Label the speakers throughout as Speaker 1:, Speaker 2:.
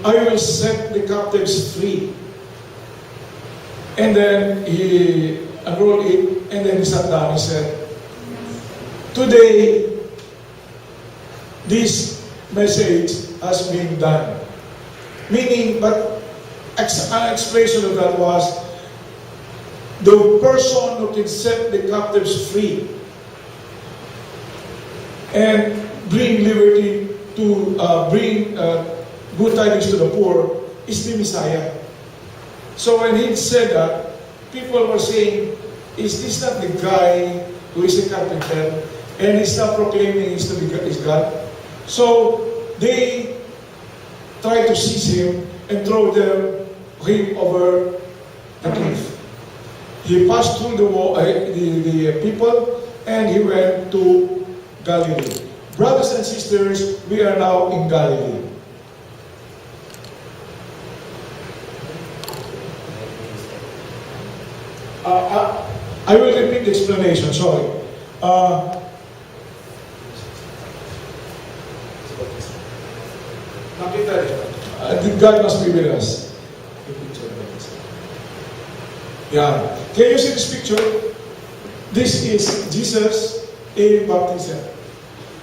Speaker 1: I will set the captives free. And then he unrolled it, and then he sat down and said, today, this message has been done. Meaning, but an explanation of that was, the person who can set the captives free and bring liberty to, bring good tidings to the poor is the Messiah. So when he said that, people were saying, is this not the guy who is a carpenter and he's not proclaiming he's God? So they tried to seize him and throw him over the cliff. He passed through the people and he went to Galilee. Brothers and sisters, we are now in Galilee. I will repeat the explanation, sorry. God must be with us. Yeah. Can you see this picture? This is Jesus in baptism.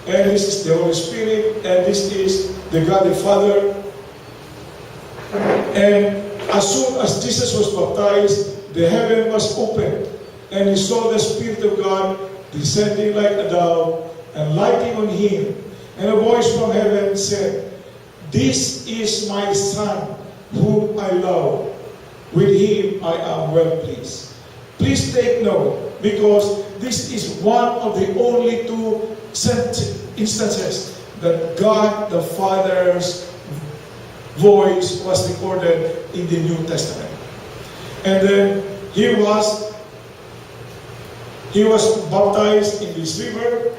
Speaker 1: And this is the Holy Spirit. And this is the God the Father. And as soon as Jesus was baptized, the heaven was opened. And he saw the Spirit of God descending like a dove and lighting on him. And a voice from heaven said, "This is my Son, whom I love. With him I am well pleased." Please take note, because this is one of the only two instances that God the Father's voice was recorded in the New Testament. And then he was baptized in this river.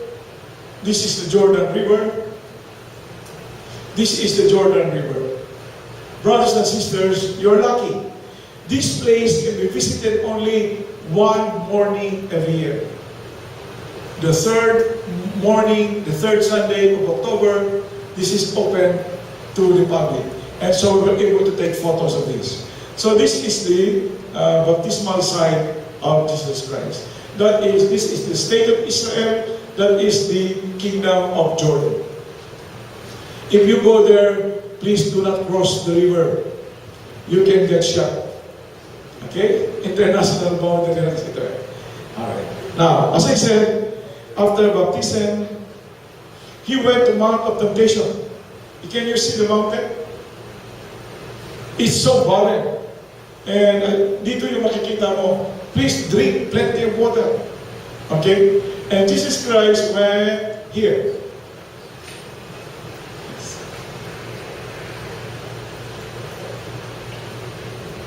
Speaker 1: This is the Jordan River. This is the Jordan River. Brothers and sisters, you're lucky. This place can be visited only one morning every year. The third morning, the third Sunday of October, this is open to the public. And so we're able to take photos of this. So this is the baptismal site of Jesus Christ. This is the state of Israel. That is the kingdom of Jordan. If you go there, please do not cross the river. You can get shot. Okay? International boundary is there. Alright. Now, as I said, after baptism, he went to Mount of Temptation. Can you see the mountain? It's so barren. And dito yung makikita mo, please drink plenty of water. Okay? And Jesus Christ went here.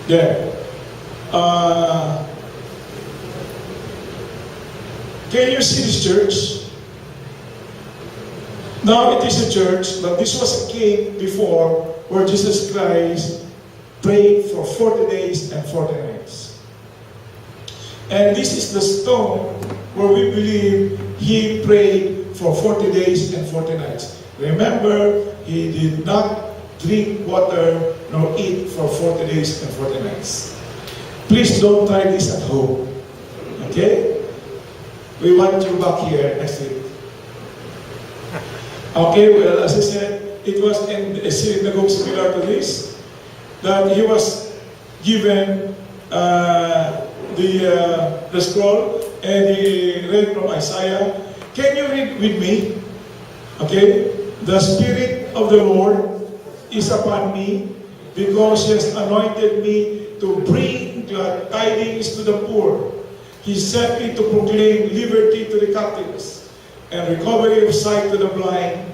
Speaker 1: There. Can you see this church? Now it is a church, but this was a cave before where Jesus Christ prayed for 40 days and 40 nights. And this is the stone where we believe he prayed for 40 days and 40 nights. Remember, he did not drink water nor eat for 40 days and 40 nights. Please don't try this at home. Okay? We want you back here next week. Okay, well, as I said, it was in a synagogue similar to this, that he was given the scroll, and he read from Isaiah. Can you read with me? Okay? The Spirit of the Lord is upon me, because he has anointed me to bring glad tidings to the poor. He sent me to proclaim liberty to the captives and recovery of sight to the blind,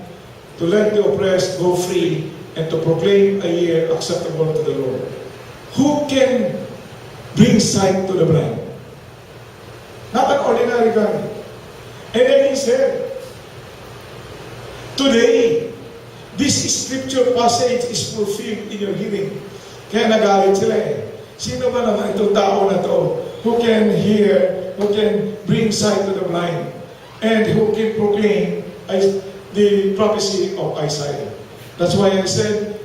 Speaker 1: to let the oppressed go free, and to proclaim a year acceptable to the Lord. Who can bring sight to the blind? Not an ordinary guy. And then he said, today, this scripture passage is fulfilled in your hearing. Kaya nagalit sila eh. Sino ba naman itong tao na to who can hear, who can bring sight to the blind, and who can proclaim the prophecy of Isaiah? That's why I said,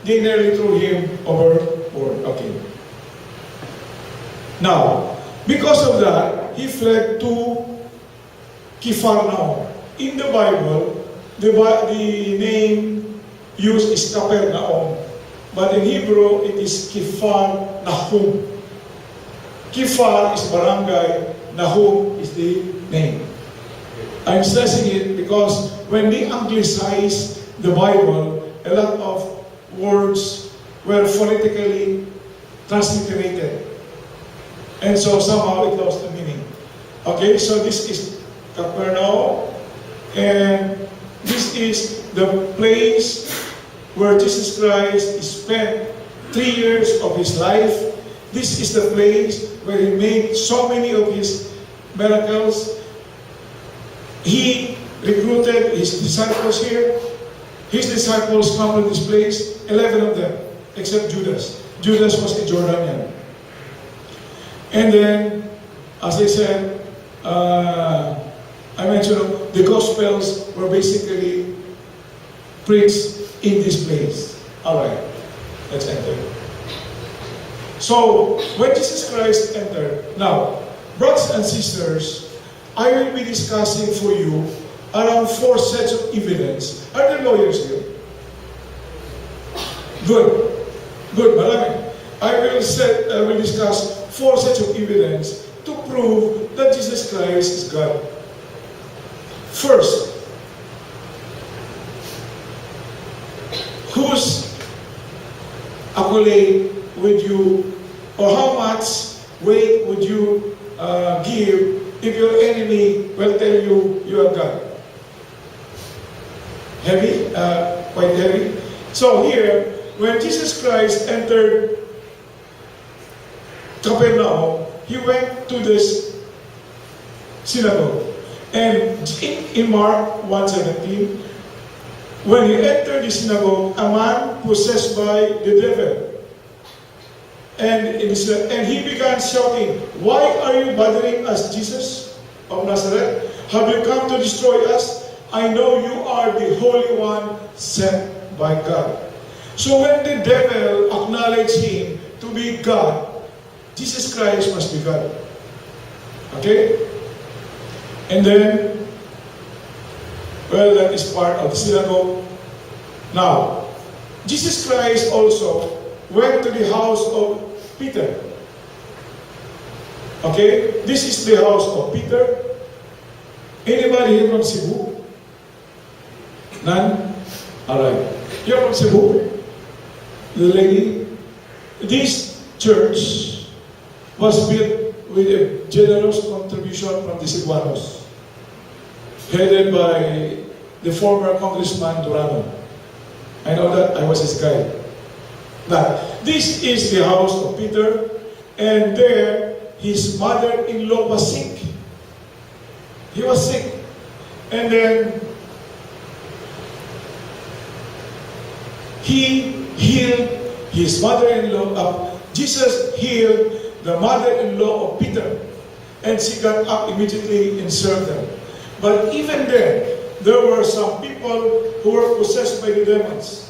Speaker 1: they nearly threw him overboard. Okay. Now, because of that, he fled to Kipharnaum. In the Bible, the name used is Capernaum, but in Hebrew it is Kipharnaum. Kifar is barangay, Nahum is the name. I'm stressing it because when they anglicized the Bible, a lot of words were phonetically transliterated. And so somehow it lost the meaning. Okay, so this is Capernaum, and this is the place where Jesus Christ spent 3 years of his life. This is the place where he made so many of his miracles. He recruited his disciples here. His disciples come to this place, 11 of them, except Judas. Judas was a Jordanian. And then, as I said, I mentioned the Gospels were basically preached in this place. Alright, let's enter. So, when Jesus Christ entered, now, brothers and sisters, I will be discussing for you around 4 sets of evidence. Are there lawyers here? Good. Good, marami. I will discuss 4 sets of evidence to prove that Jesus Christ is God. First, whose accolade would you, or how much weight would you give if your enemy will tell you you are God? Heavy? Quite heavy? So here, when Jesus Christ entered Capernaum, he went to this synagogue. And in Mark 1:17, when he entered the synagogue, a man possessed by the devil, and he began shouting, "Why are you bothering us, Jesus of Nazareth? Have you come to destroy us? I know you are the Holy One sent by God." So when the devil acknowledged him to be God, Jesus Christ must be God. Okay? And then, well, that is part of the synagogue. Now, Jesus Christ also went to the house of Peter. Okay? This is the house of Peter. Anybody here from Cebu? None? Alright. You're from Cebu? The lady? This church was built with a generous contribution from the Cebuanos, headed by the former Congressman Durano. I know that, I was his guide. Now, this is the house of Peter, and there his mother-in-law was sick. He was sick. And then he healed his mother-in-law. Jesus healed the mother-in-law of Peter, and she got up immediately and served them. But even then, there were some people who were possessed by the demons.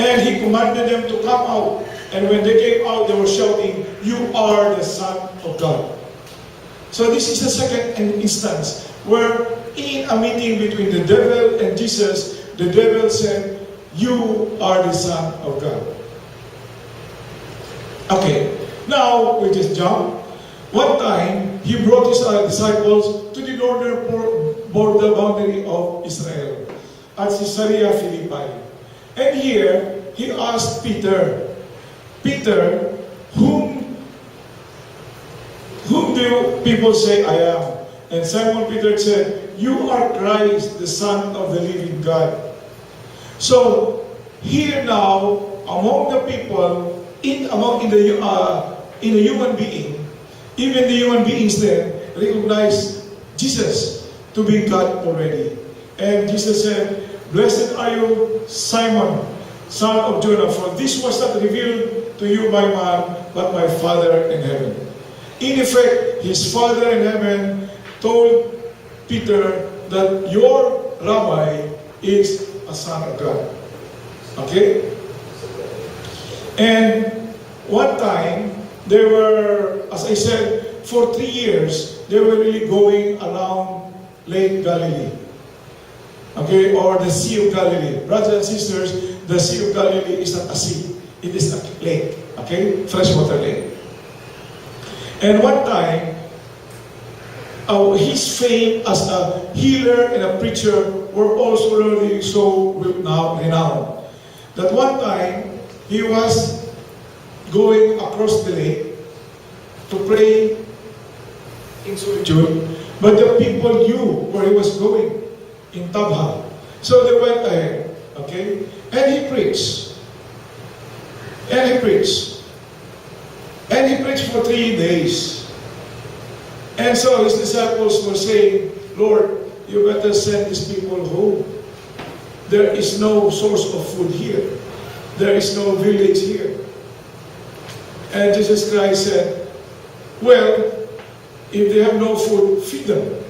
Speaker 1: And he commanded them to come out. And when they came out, they were shouting, "You are the Son of God." So this is the second instance where in a meeting between the devil and Jesus, the devil said, "You are the Son of God." Okay, now we just jump. One time, he brought his disciples to the northern border boundary of Israel at Caesarea Philippi. And here, he asked Peter, "Peter, whom do people say I am?" And Simon Peter said, "You are Christ, the Son of the living God." So, here now, among the people, in the human being, even the human beings then recognize Jesus to be God already. And Jesus said, "Blessed are you, Simon, son of Jonah, for this was not revealed to you by man, but my Father in heaven." In effect, his Father in heaven told Peter that your rabbi is a son of God. Okay? And one time, they were, as I said, for 3 years, they were really going around Lake Galilee. Okay? Or the Sea of Galilee. Brothers and sisters, the Sea of Galilee is not a sea. It is a lake. Okay? Freshwater lake. And one time, his fame as a healer and a preacher were also really so renowned. That one time, he was going across the lake to pray in solitude, but the people knew where he was going, in Tabha. So they went ahead, okay? And he preached. And he preached. And he preached for 3 days. And so his disciples were saying, Lord, you better send these people home. There is no source of food here. There is no village here. And Jesus Christ said, well, if they have no food, feed them.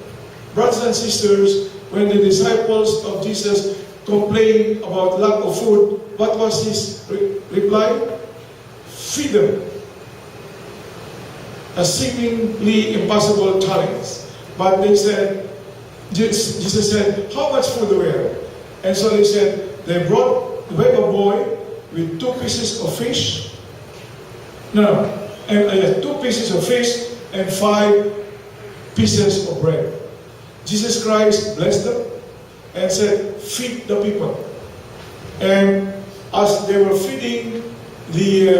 Speaker 1: Brothers and sisters, when the disciples of Jesus complained about lack of food, what was his reply? Feed them. A seemingly impossible challenge. But they said, Jesus said, how much food do we have? And so they said, they have a boy with 2 pieces of fish. No, and 2 pieces of fish and 5 pieces of bread. Jesus Christ blessed them and said, feed the people. And as they were feeding the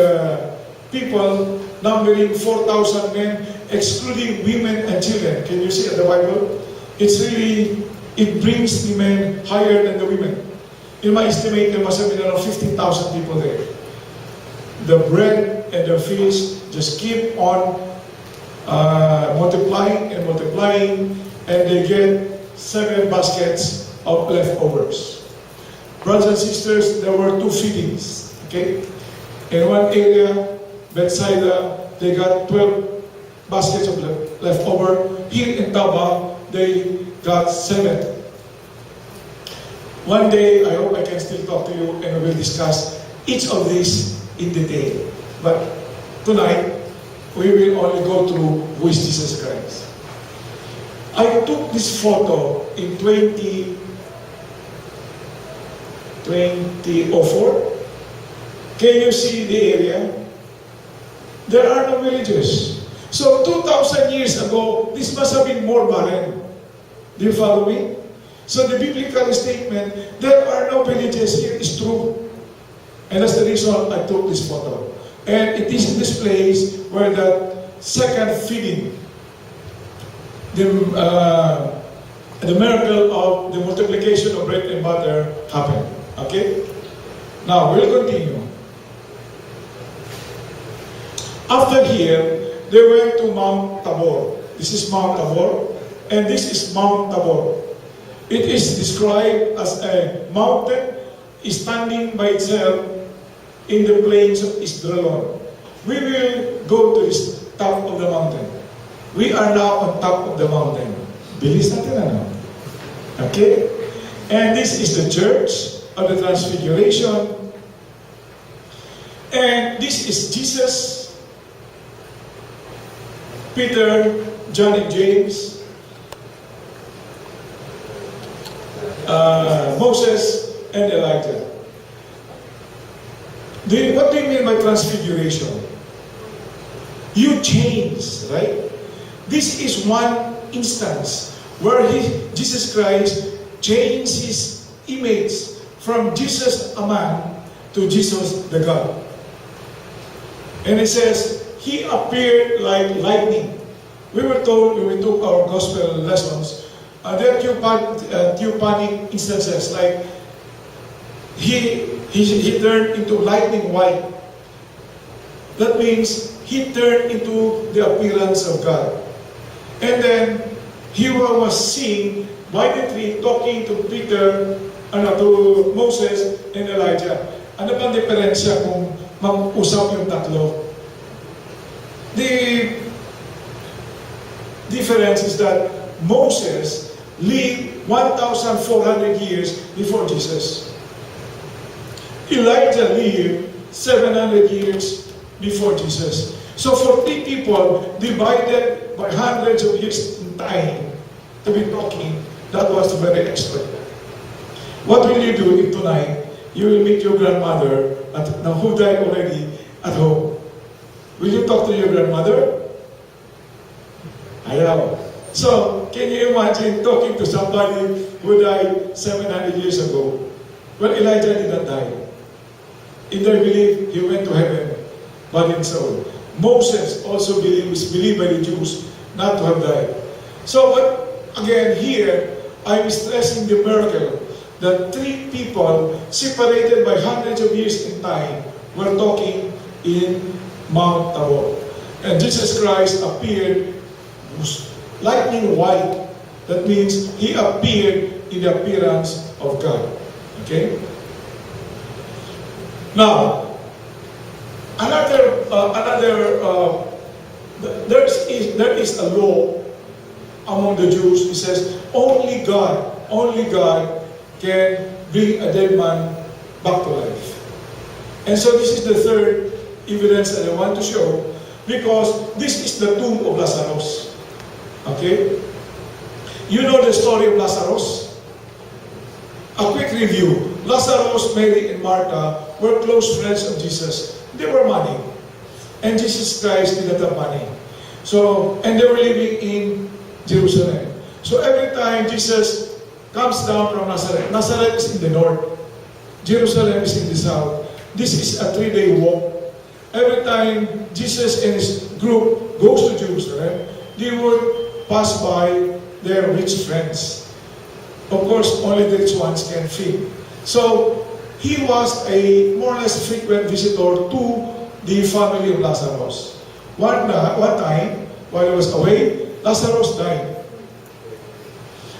Speaker 1: people, numbering 4,000 men, excluding women and children. Can you see at the Bible? It's really, it brings the men higher than the women. In my estimate, there must have been around 15,000 people there. The bread and the fish just keep on multiplying and multiplying, and they get 7 baskets of leftovers. Brothers and sisters, there were 2 feedings. Okay? In one area, Bethsaida, they got 12 baskets of leftover. Here in Taba, they got 7. One day, I hope I can still talk to you and we will discuss each of these in detail. But tonight, we will only go through who is Jesus Christ. I took this photo in 2004. Can you see the area? There are no villages. So 2,000 years ago, this must have been more barren. Do you follow me? So the biblical statement, there are no villages here, is true. And that's the reason I took this photo. And it is in this place where the second feeding, the miracle of the multiplication of bread and butter happened. Okay? Now, we'll continue. After here, they went to Mount Tabor. This is Mount Tabor, and this is Mount Tabor. It is described as a mountain standing by itself in the plains of Israel. We will go to the top of the mountain. We are now on top of the mountain. Bilis natin ano? Okay? And this is the church of the Transfiguration. And this is Jesus, Peter, John and James, Moses, and Elijah. What do you mean by transfiguration? You change, right? This is one instance where Jesus Christ changed his image from Jesus a man to Jesus the God. And it says, he appeared like lightning. We were told when we took our gospel lessons, there are theophanic instances, like he turned into lightning white. That means he turned into the appearance of God. And then he was seen by the tree talking to Peter, to Moses and Elijah. Ano bang diferensya kung mag-usap yung tatlo? The difference is that Moses lived 1,400 years before Jesus. Elijah lived 700 years before Jesus. So for three people divided by hundreds of years in time to be talking, that was very extraordinary. What will you do if tonight you will meet your grandmother who died already at home? Will you talk to your grandmother? Ayaw. So, can you imagine talking to somebody who died 700 years ago? Well, Elijah did not die. In their belief, he went to heaven, body and soul. Moses also was believed by the Jews not to have died. So, but again, here, I'm stressing the miracle that three people separated by hundreds of years in time were talking in Mount Tabor. And Jesus Christ appeared lightning white. That means he appeared in the appearance of God. Okay? Now, there is a law among the Jews. It says only God can bring a dead man back to life. And so this is the third evidence that I want to show, because this is the tomb of Lazarus. Okay? You know the story of Lazarus? A quick review. Lazarus, Mary, and Martha were close friends of Jesus. They were money. And Jesus Christ did not have money. So, and they were living in Jerusalem. So every time Jesus comes down from Nazareth, Nazareth is in the north, Jerusalem is in the south. This is a 3-day walk. Every time Jesus and his group goes to Jerusalem, they would pass by their rich friends. Of course, only the rich ones can feed. So, he was a more or less frequent visitor to the family of Lazarus. One time, while he was away, Lazarus died.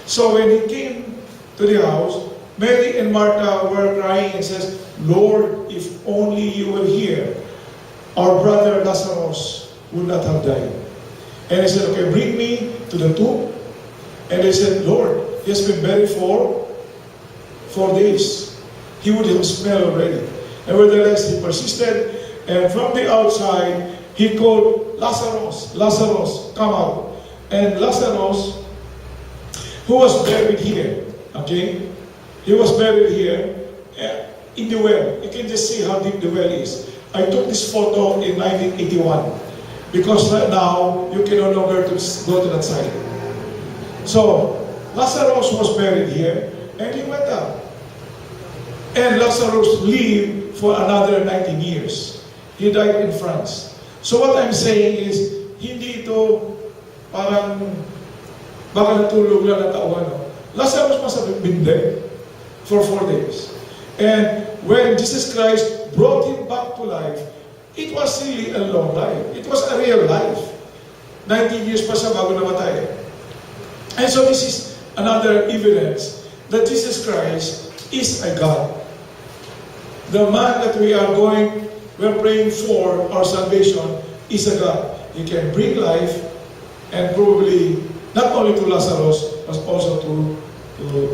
Speaker 1: So when he came to the house, Mary and Martha were crying and says, "Lord, if only you were here, our brother Lazarus would not have died." And he said, "Okay, bring me to the tomb." And they said, "Lord, he has been buried for 4 days. He would have smelled already." Nevertheless, he persisted, and from the outside, he called, "Lazarus, Lazarus, come out." And Lazarus, who was buried here, okay? He was buried here in the well. You can just see how deep the well is. I took this photo in 1981 because right now you can no longer go to that side. So Lazarus was buried here and he went out. And Lazarus lived for another 19 years. He died in France. So what I'm saying is, hindi ito parang baka natulog lang na taon. Lazarus must have been dead for 4 days. And when Jesus Christ brought him back to life, it was really a long life. It was a real life. 19 years pa siya bago namatay. And so this is another evidence that Jesus Christ is a God. The man that we're praying for our salvation is a God. He can bring life, and probably not only to Lazarus, but also to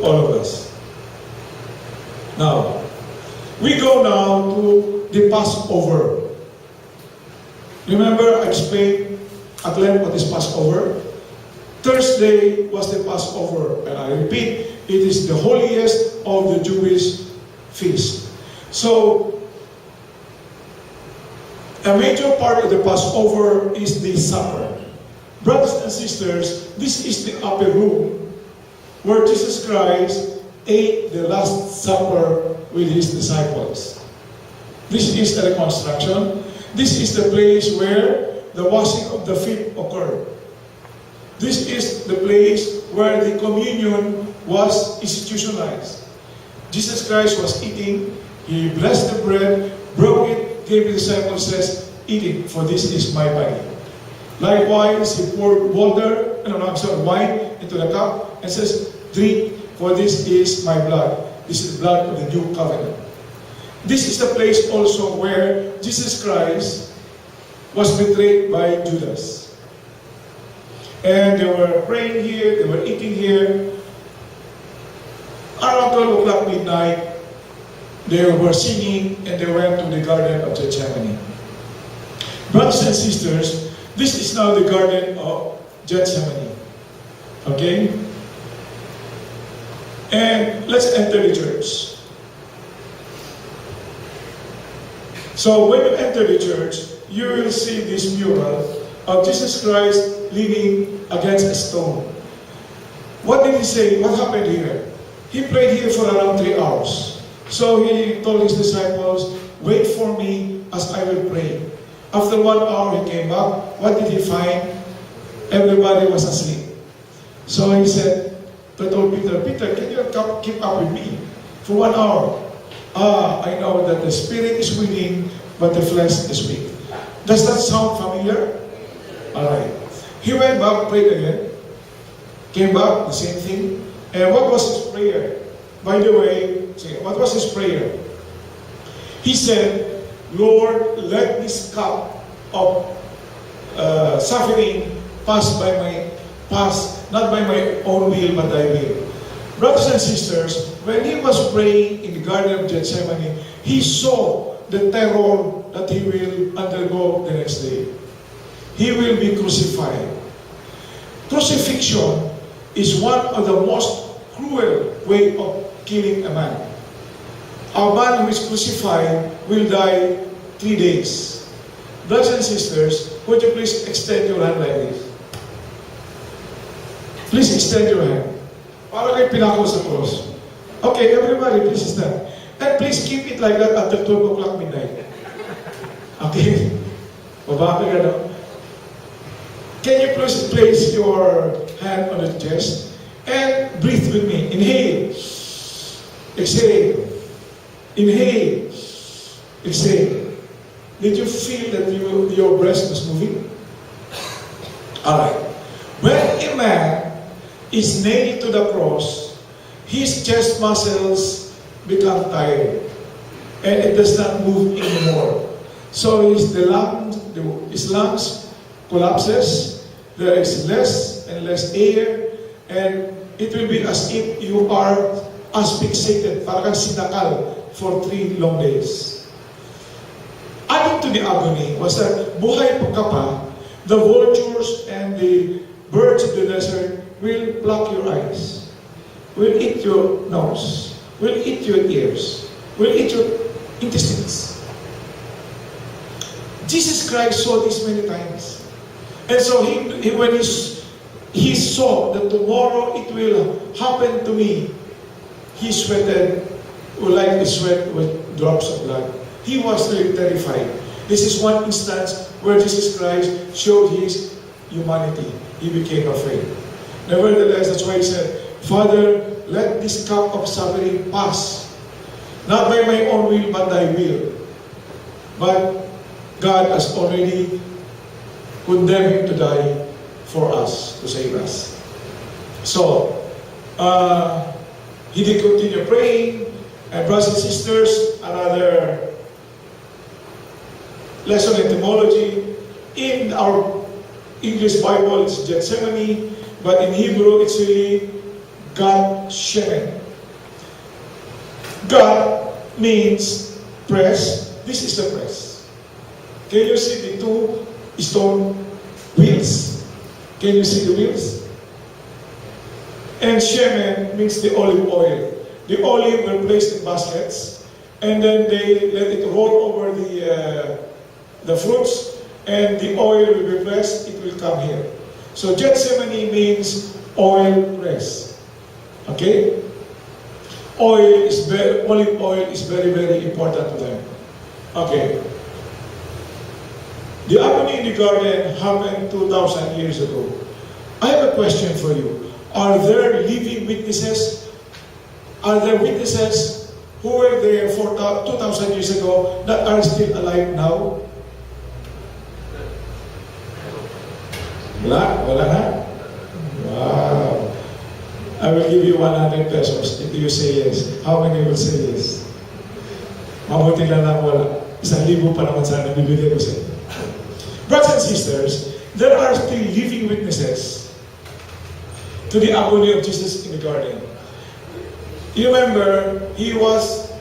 Speaker 1: all of us. Now, we go now to the Passover. Remember, I explained at length what is Passover. Thursday was the Passover, and I repeat, it is the holiest of the Jewish feast. So, a major part of the Passover is the supper. Brothers and sisters, this is the upper room where Jesus Christ ate the Last Supper with his disciples. This is a reconstruction. This is the place where the washing of the feet occurred. This is the place where the communion was institutionalized. Jesus Christ was eating. He blessed the bread, broke it, gave the disciples, says, "Eat it, for this is my body." Likewise, he poured wine into the cup and says, "Drink, for this is my blood. This is the blood of the new covenant." This is the place also where Jesus Christ was betrayed by Judas. And they were praying here, they were eating here, Around 12 o'clock midnight, they were singing and they went to the Garden of Gethsemane. Brothers and sisters, this is now the Garden of Gethsemane. Okay? And let's enter the church. So when you enter the church, you will see this mural of Jesus Christ leaning against a stone. What did he say? What happened here? He prayed here for around 3 hours. So he told his disciples, wait for me as I will pray. After 1 hour he came back. What did he find? Everybody was asleep. So he said, I told Peter, Peter, can you keep up with me for 1 hour? I know that the spirit is willing, but the flesh is weak. Does that sound familiar? Alright. He went back, prayed again, came back, the same thing. And what was his prayer? By the way, what was his prayer? He said, Lord, let this cup of suffering pass, not by my own will, but thy will. Brothers and sisters, when he was praying in the Garden of Gethsemane, he saw the terror that he will undergo the next day. He will be crucified. Crucifixion is one of the most cruel way of killing a man. A man who is crucified will die 3 days. Brothers and sisters, would you please extend your hand like this? Please extend your hand. Para kayo pinako sa cross. Okay, everybody, please stand. And please keep it like that until 12 o'clock midnight. Okay? Baba ka na. Can you please place your hand on the chest and breathe with me. Inhale. Exhale. Inhale. Exhale. Did you feel that your breast was moving? Alright. When a man is nailed to the cross, his chest muscles become tired and it does not move anymore. So his lungs collapses, there is less and less air, and it will be as if you are asphyxiated, parang sinakal for 3 long days. Adding to the agony was that buhay pa ka pa, the vultures and the birds of the desert will pluck your eyes, will eat your nose, will eat your ears, will eat your intestines. Jesus Christ saw this many times. And so when he saw that tomorrow it will happen to me, he sweated like he sweat with drops of blood. He was really terrified. This is one instance where Jesus Christ showed his humanity. He became afraid. Nevertheless, that's why he said, Father, let this cup of suffering pass. Not by my own will, but thy will. But God has already condemned him to die for us, to save us. So, he did continue praying, and brothers and sisters, another lesson in etymology. In our English Bible, it's Gethsemane, but in Hebrew, it's really God Shemen. God means press. This is the press. Can you see the 2 stone wheels? Can you see the wheels? And shemen means the olive oil. The olive were placed in baskets, and then they let it roll over the fruits, and the oil will be pressed. It will come here. So Gethsemane means oil press. Okay? Olive oil is very, very important to them. Okay. The agony in the garden happened 2,000 years ago. I have a question for you. Are there living witnesses? Are there witnesses who were there for 2,000 years ago that are still alive now? Wala na? Wow. I will give you 100 pesos if you say yes. How many will say yes? Mabuti lang wala. 1,000 pa naman sana bibigay ko sa inyo. Brothers and sisters, there are still living witnesses to the agony of Jesus in the garden. You remember, he was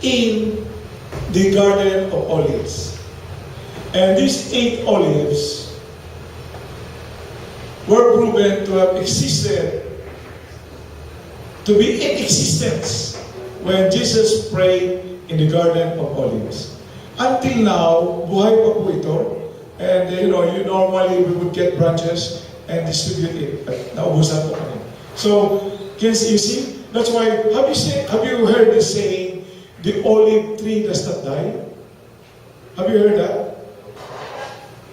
Speaker 1: in the Garden of Olives. And these 8 olives were proven to have existed, to be in existence when Jesus prayed in the Garden of Olives. Until now, buhay pa po ito. And you normally we would get branches and distribute it. Naubusan po kami. So, can you see? That's why, have you heard the saying, the olive tree does not die? Have you heard that?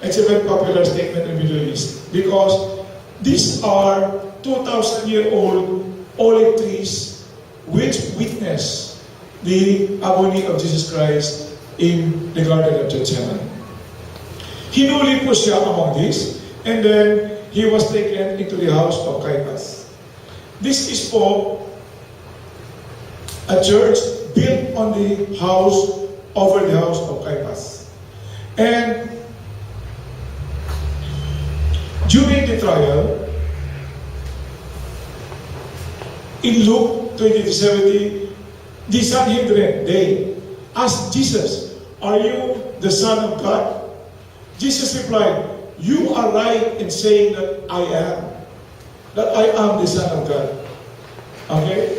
Speaker 1: It's a very popular statement in the Middle East. Because these are 2,000-year-old olive trees which witness the agony of Jesus Christ in the Garden of Gethsemane. Hinuli po siya among these, and then he was taken into the house of Caiaphas. This is po a church built on the house, over the house of Caiaphas. And during the trial, in Luke 20:70, the Sanhedrin, they asked Jesus, "Are you the Son of God?" Jesus replied, "You are right in saying that I am the Son of God." Okay?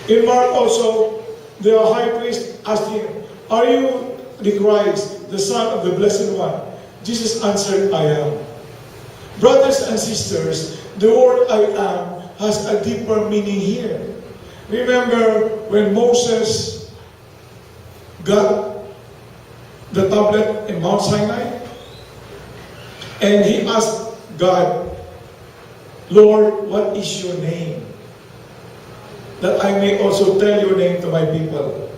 Speaker 1: In Mark also, the high priest asked him, "Are you the Christ, the Son of the Blessed One?" Jesus answered, "I am." Brothers and sisters, the word "I am" has a deeper meaning here. Remember when Moses got the tablet in Mount Sinai? And he asked God, "Lord, what is your name? That I may also tell your name to my people."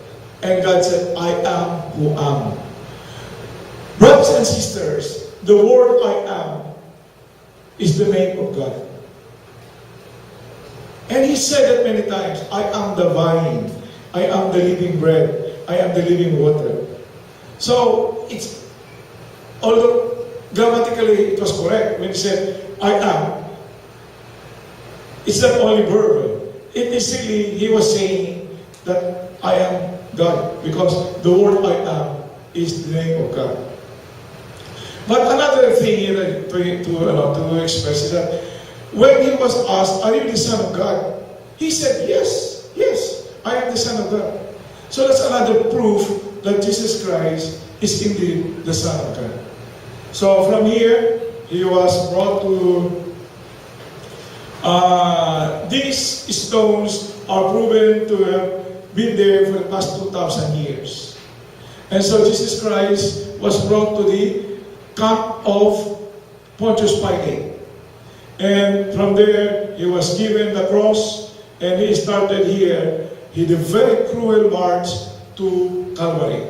Speaker 1: And God said, "I am who am." Brothers and sisters, the word "I am" is the name of God. And he said it many times, "I am the vine, I am the living bread, I am the living water." So, although grammatically it was correct when he said, "I am," it's not only verbal. It basically, he was saying that I am God, because the word "I am" is the name of God. But another thing to express is that when he was asked, "Are you the Son of God?" he said, "Yes, I am the Son of God." So that's another proof that Jesus Christ is indeed the Son of God. So from here, he was brought to, these stones are proven to have been there for the past 2,000 years. And so Jesus Christ was brought to the camp of Pontius Pilate. And from there, he was given the cross, and he started here. He did a very cruel march to Calvary.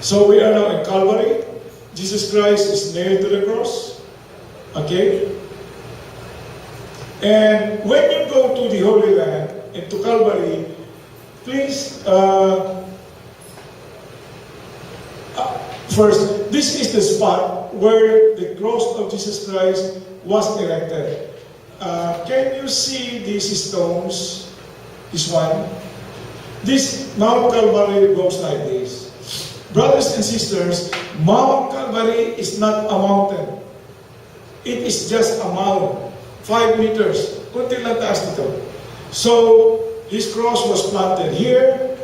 Speaker 1: So we are now in Calvary. Jesus Christ is nailed to the cross. Okay? And when you go to the Holy Land, into Calvary, please, first, this is the spot where the cross of Jesus Christ was erected. Can you see these stones? This one? This Mount Calvary goes like this. Brothers and sisters, Mount Calvary is not a mountain. It is just a mound. 5 meters. Kunti lang taas nito. So, his cross was planted here.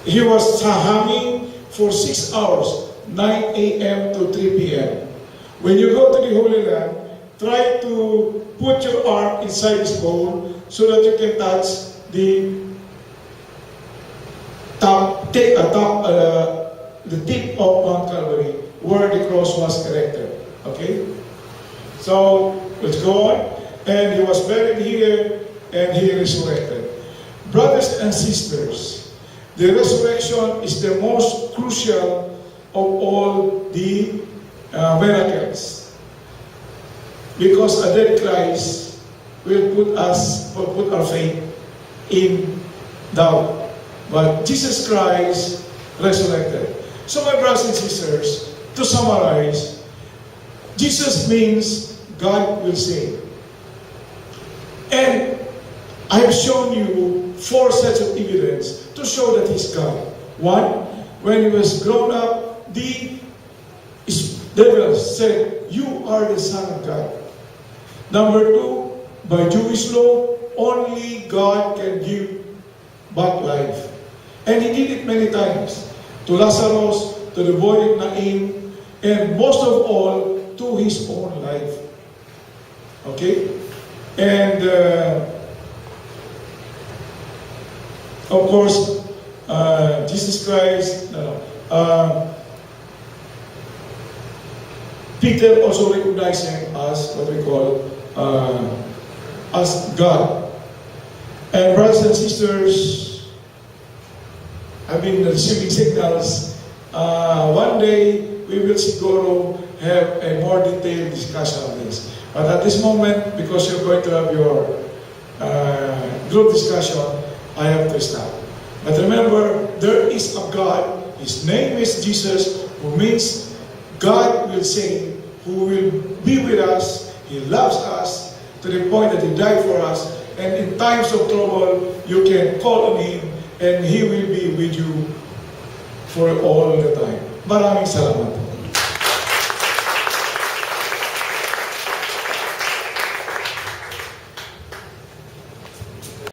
Speaker 1: He was hanging for 6 hours, 9 a.m. to 3 p.m. When you go to the Holy Land, try to put your arm inside this bowl so that you can touch the the tip of Mount Calvary where the cross was erected. Okay? So, let's go on. And he was buried here, and he resurrected. Brothers and sisters, the resurrection is the most crucial of all the miracles. Because a dead Christ will put our faith in doubt. But Jesus Christ resurrected. So my brothers and sisters, to summarize, Jesus means God will save. And I have shown you 4 sets of evidence to show that He's God. 1, when He was grown up, the devil said, "You are the Son of God." Number 2, by Jewish law, only God can give back life. And He did it many times. To Lazarus, to the boy of Naim, and most of all, to His own life. Okay? And, of course, Jesus Christ, Peter also recognized Him as what we call as God. And brothers and sisters, I've been receiving signals. One day, we will siguro have a more detailed discussion on this. But at this moment, because you're going to have your group discussion, I have to stop. But remember, there is a God. His name is Jesus, who means God will save, who will be with us. He loves us to the point that He died for us. And in times of trouble, you can call on Him and He will be with you for all the time. Maraming salamat.